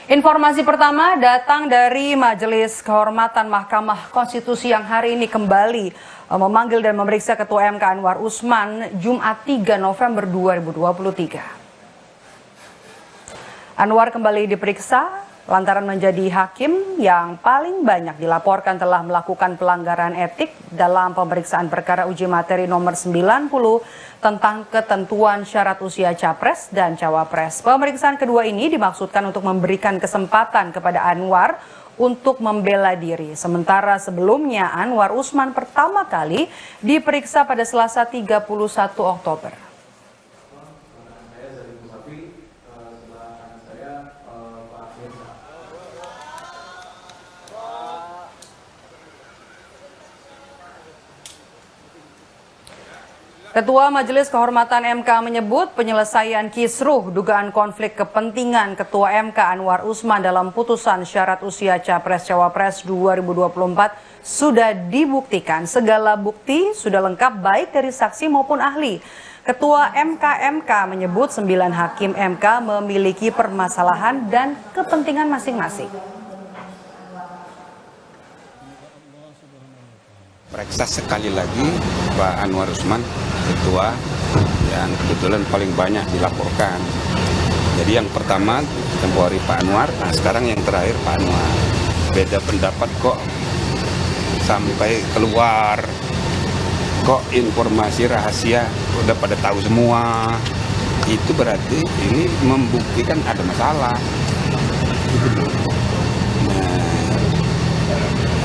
Informasi pertama datang dari Majelis Kehormatan Mahkamah Konstitusi yang hari ini kembali memanggil dan memeriksa Ketua MK Anwar Usman Jumat 3 November 2023. Anwar kembali diperiksa lantaran menjadi hakim yang paling banyak dilaporkan telah melakukan pelanggaran etik dalam pemeriksaan perkara uji materi nomor 90 tentang ketentuan syarat usia capres dan cawapres. Pemeriksaan kedua ini dimaksudkan untuk memberikan kesempatan kepada Anwar untuk membela diri. Sementara sebelumnya Anwar Usman pertama kali diperiksa pada Selasa 31 Oktober. Ketua Majelis Kehormatan MK menyebut penyelesaian kisruh dugaan konflik kepentingan Ketua MK Anwar Usman dalam putusan syarat usia Capres-Cawapres 2024 sudah dibuktikan. Segala bukti sudah lengkap baik dari saksi maupun ahli. Ketua MK menyebut 9 hakim MK memiliki permasalahan dan kepentingan masing-masing. Periksa sekali lagi Pak Anwar Usman, ketua yang kebetulan paling banyak dilaporkan. Jadi yang pertama tempoh hari Pak Anwar, nah sekarang yang terakhir Pak Anwar. Beda pendapat kok sampai keluar, kok informasi rahasia udah pada tahu semua. Itu berarti ini membuktikan ada masalah.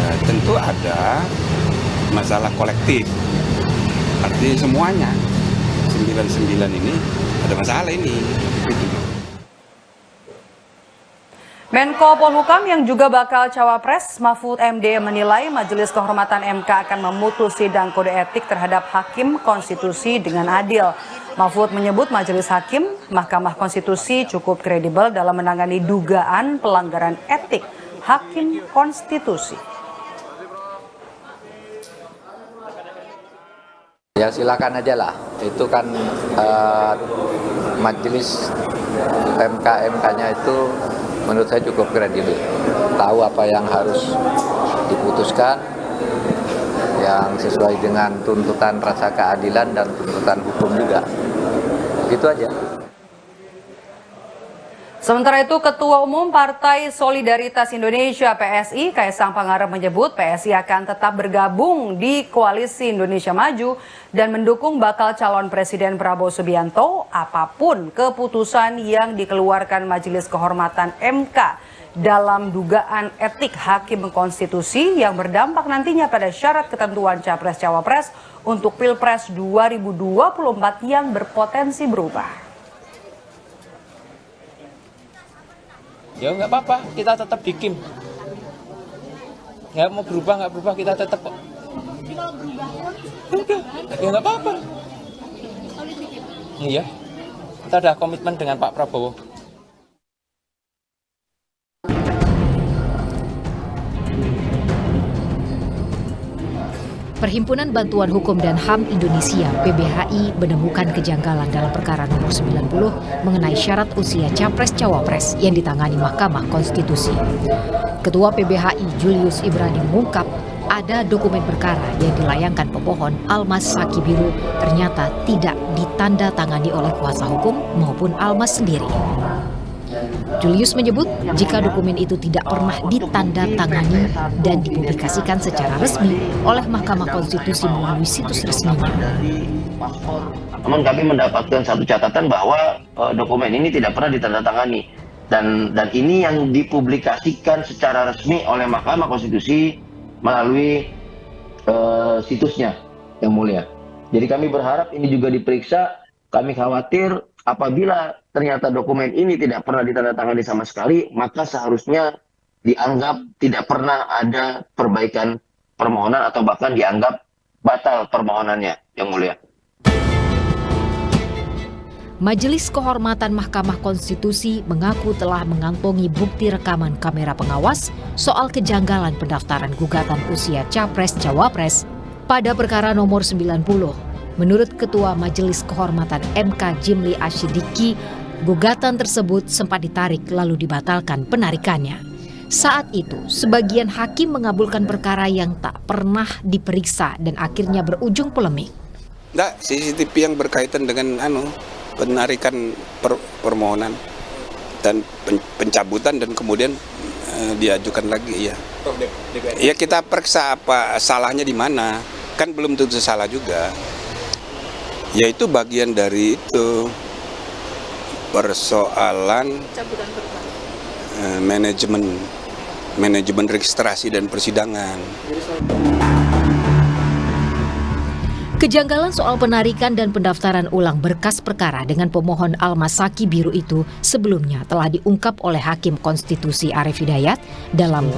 Nah, tentu ada masalah kolektif, artinya semuanya 99 ini ada masalah ini. Menko Polhukam yang juga bakal cawapres Mahfud MD menilai Majelis Kehormatan MK akan memutus sidang kode etik terhadap Hakim Konstitusi dengan adil. Mahfud menyebut Majelis Hakim Mahkamah Konstitusi cukup kredibel dalam menangani dugaan pelanggaran etik Hakim Konstitusi. Ya silakan aja lah, itu kan majelis MK-nya itu menurut saya cukup kredibel, tahu apa yang harus diputuskan, yang sesuai dengan tuntutan rasa keadilan dan tuntutan hukum juga, gitu aja. Sementara itu, Ketua Umum Partai Solidaritas Indonesia PSI, Kaisang Pangarep menyebut PSI akan tetap bergabung di Koalisi Indonesia Maju dan mendukung bakal calon Presiden Prabowo Subianto apapun keputusan yang dikeluarkan Majelis Kehormatan MK dalam dugaan etik Hakim Konstitusi yang berdampak nantinya pada syarat ketentuan Capres-Cawapres untuk Pilpres 2024 yang berpotensi berubah. Ya nggak apa-apa, kita tetap di KIM. Ya mau berubah nggak berubah kita tetap kok. Ya nggak apa-apa. Iya, kita ada komitmen dengan Pak Prabowo. Perhimpunan Bantuan Hukum dan HAM Indonesia (PBHI) menemukan kejanggalan dalam perkara nomor 90 mengenai syarat usia Capres-Cawapres yang ditangani Mahkamah Konstitusi. Ketua PBHI Julius Ibrani mengungkap ada dokumen perkara yang dilayangkan pemohon Almas Sakibiru ternyata tidak ditandatangani oleh kuasa hukum maupun Almas sendiri. Julius menyebut jika dokumen itu tidak pernah ditandatangani dan dipublikasikan secara resmi oleh Mahkamah Konstitusi melalui situs resminya. Namun kami mendapatkan satu catatan bahwa dokumen ini tidak pernah ditandatangani dan ini yang dipublikasikan secara resmi oleh Mahkamah Konstitusi melalui situsnya, Yang Mulia. Jadi kami berharap ini juga diperiksa. Kami khawatir apabila ternyata dokumen ini tidak pernah ditandatangani sama sekali, maka seharusnya dianggap tidak pernah ada perbaikan permohonan atau bahkan dianggap batal permohonannya, Yang Mulia. Majelis Kehormatan Mahkamah Konstitusi mengaku telah mengantongi bukti rekaman kamera pengawas soal kejanggalan pendaftaran gugatan usia Capres-Cawapres pada perkara nomor 90. Menurut Ketua Majelis Kehormatan MK Jimli Asyidiki, Gugatan tersebut sempat ditarik lalu dibatalkan penarikannya. Saat itu, sebagian hakim mengabulkan perkara yang tak pernah diperiksa dan akhirnya berujung polemik. Nggak, CCTV yang berkaitan dengan penarikan permohonan dan pencabutan dan kemudian diajukan lagi ya. Ya kita periksa apa salahnya di mana. Kan belum tentu salah juga. Ya itu bagian dari itu persoalan manajemen registrasi dan persidangan. Kejanggalan soal penarikan dan pendaftaran ulang berkas perkara dengan pemohon Al-Masaki Biru itu sebelumnya telah diungkap oleh Hakim Konstitusi Arief Hidayat dalam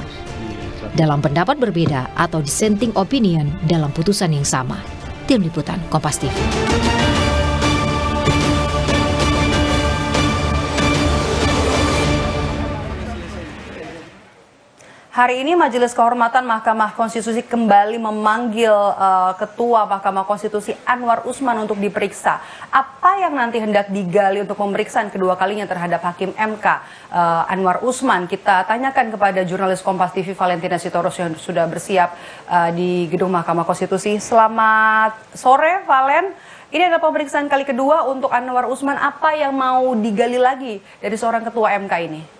pendapat berbeda atau dissenting opinion dalam putusan yang sama. Tim Liputan Kompas TV. Hari ini Majelis Kehormatan Mahkamah Konstitusi kembali memanggil Ketua Mahkamah Konstitusi Anwar Usman untuk diperiksa. Apa yang nanti hendak digali untuk pemeriksaan kedua kalinya terhadap Hakim MK Anwar Usman? Kita tanyakan kepada jurnalis Kompas TV Valentina Sitorus yang sudah bersiap di gedung Mahkamah Konstitusi. Selamat sore, Valen. Ini adalah pemeriksaan kali kedua untuk Anwar Usman. Apa yang mau digali lagi dari seorang Ketua MK ini?